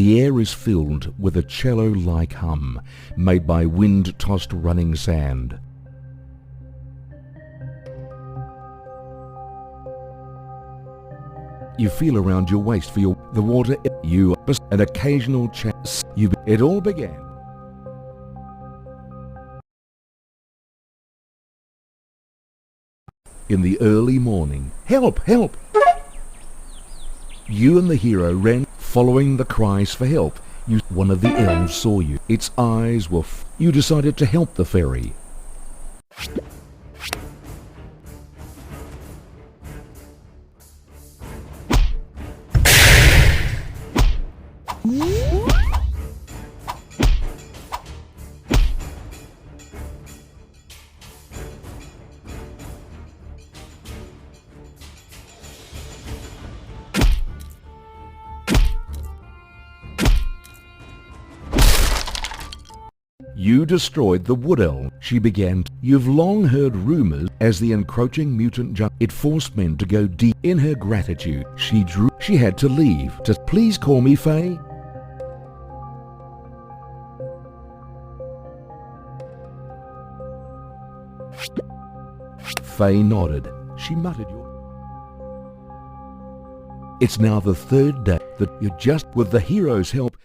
The air is filled with a cello-like hum made by wind-tossed running sand. You feel around your waist for the water, an occasional chat. It all began. In the early morning. Help! Help! You and the hero ran, following the cries for help. One of the elves saw you. Its eyes were you decided to help the fairy. You destroyed the wood elf. She began. You've long heard rumors as the encroaching mutant it forced men to go deep. In her gratitude, she had to leave. Please call me Faye. Faye nodded. She muttered, It's now the third day that you're just with the hero's help.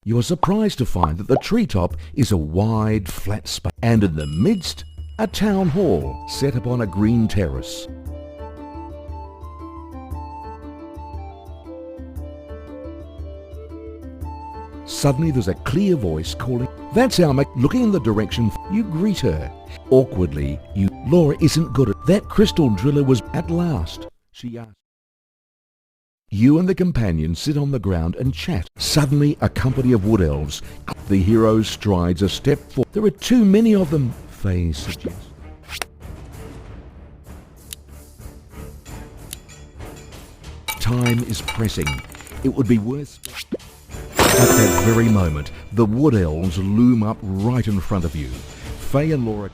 You are surprised to find that the treetop is a wide, flat space, and in the midst, a town hall set upon a green terrace. Suddenly there's a clear voice calling. That's our looking in the direction. You greet her. Awkwardly, Laura isn't good at that. Crystal driller was at last, she asked. You and the companion sit on the ground and chat. Suddenly, a company of wood elves. The hero strides a step forward. There are too many of them, Faye suggests. Time is pressing. It would be worth... At that very moment, the wood elves loom up right in front of you. Faye and Laura...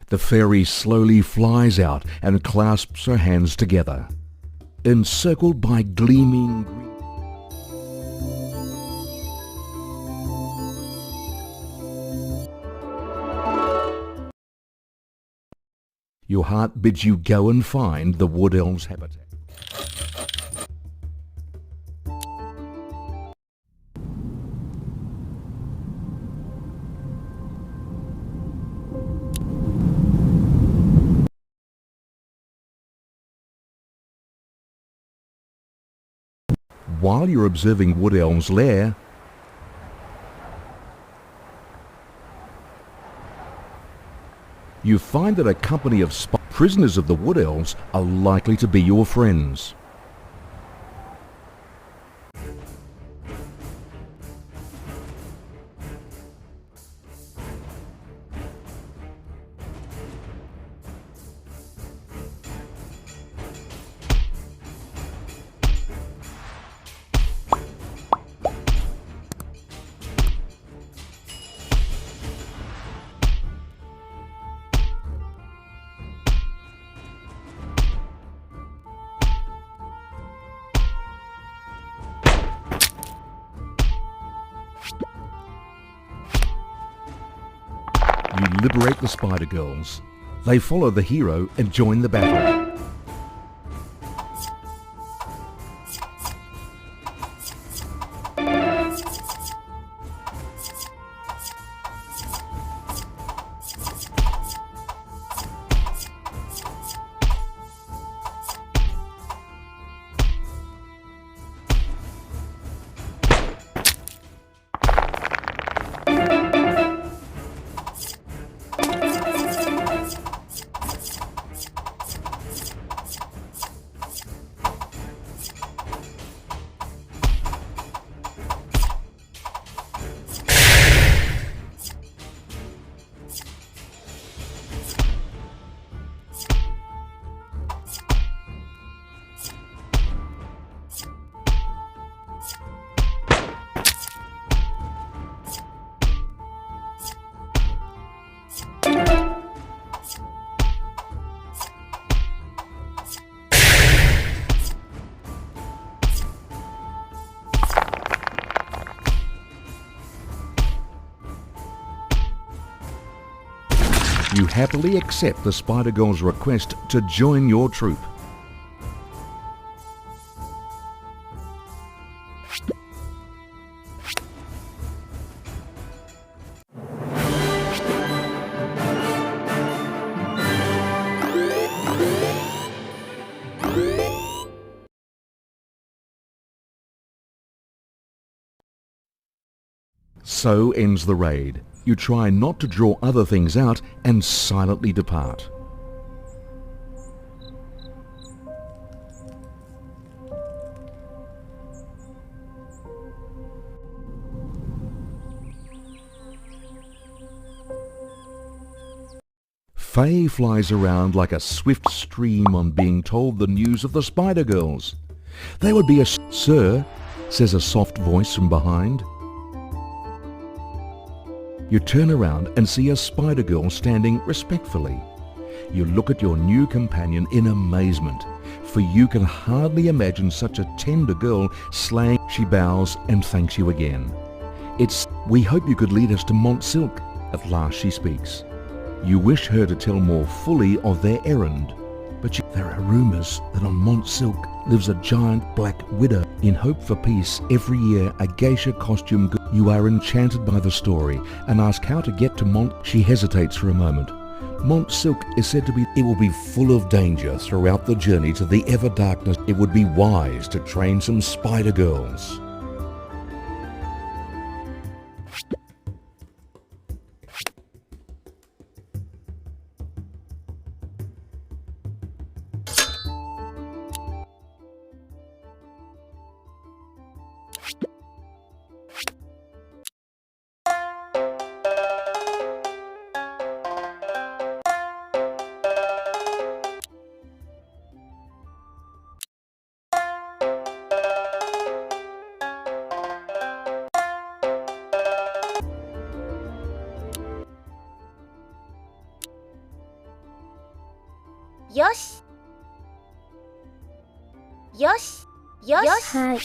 The fairy slowly flies out and clasps her hands together, encircled by gleaming green. Your heart bids you go and find the wood elf's habitat. While you're observing Wood Elm's lair, you find that a company of prisoners of the Wood Elves are likely to be your friends. You liberate the Spider Girls. They follow the hero and join the battle. You happily accept the Spider Girl's request to join your troop. So ends the raid. You try not to draw other things out and silently depart. Faye flies around like a swift stream on being told the news of the Spider Girls. They would be a sir, says a soft voice from behind. You turn around and see a Spider Girl standing respectfully. You look at your new companion in amazement, for you can hardly imagine such a tender girl slaying. She bows and thanks you again. We hope you could lead us to Mont Silk. At last she speaks. You wish her to tell more fully of their errand, but there are rumours that on Mont Silk lives a giant black widow. In hope for peace, every year a geisha costume. You are enchanted by the story and ask how to get to Mont. She hesitates for a moment. Mont Silk is said to be. It will be full of danger throughout the journey to the ever darkness. It would be wise to train some Spider Girls. Yosh. Yosh. Yosh. はい。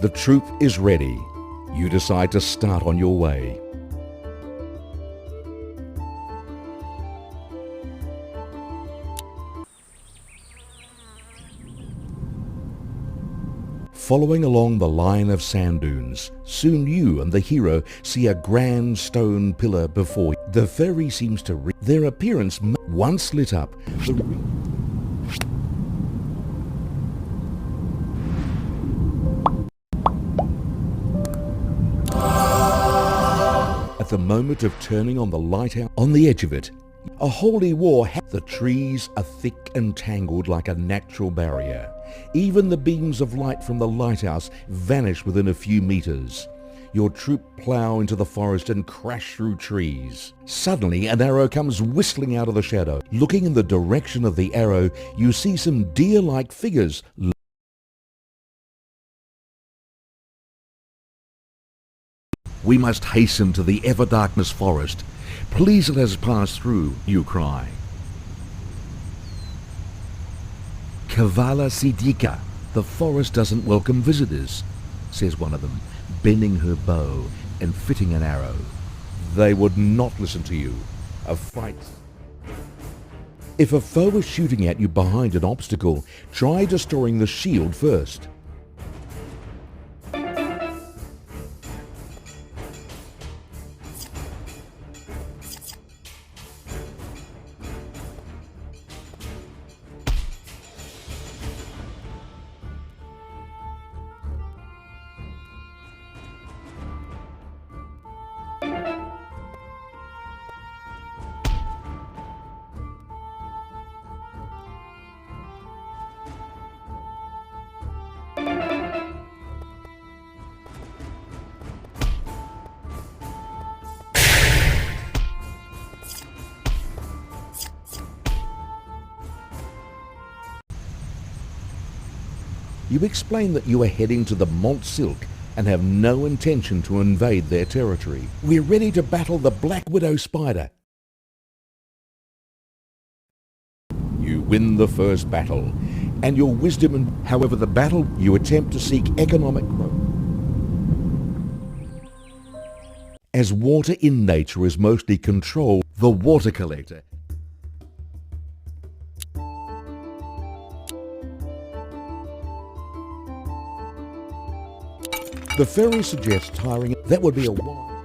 The troop is ready. You decide to start on your way. Following along the line of sand dunes, soon you and the hero see a grand stone pillar before you. The ferry seems to their appearance once lit up. At the moment of turning on the lighthouse, on the edge of it, a holy war. The trees are thick and tangled like a natural barrier. Even the beams of light from the lighthouse vanish within a few meters. Your troop plough into the forest and crash through trees. Suddenly, an arrow comes whistling out of the shadow. Looking in the direction of the arrow, you see some deer-like figures. We must hasten to the ever-darkness forest. Please let us pass through, you cry. Kavala Sidika, the forest doesn't welcome visitors, says one of them, bending her bow and fitting an arrow. They would not listen to you. A fight. If a foe is shooting at you behind an obstacle, try destroying the shield first. You explain that you are heading to the Mont Silk and have no intention to invade their territory. We're ready to battle the Black Widow spider. You win the first battle, and your wisdom and however the battle you attempt to seek economic growth. As water in nature is mostly controlled, the water collector. The fairy suggests hiring. That would be a while.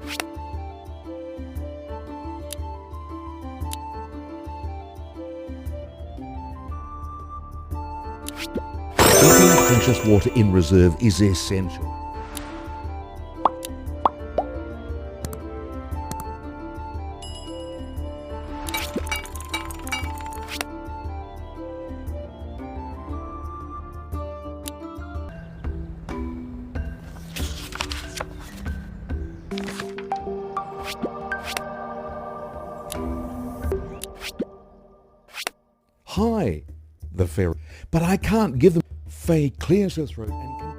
Keeping precious water in reserve is essential. Hi, the fairy. But I can't give them. Faye clears her throat and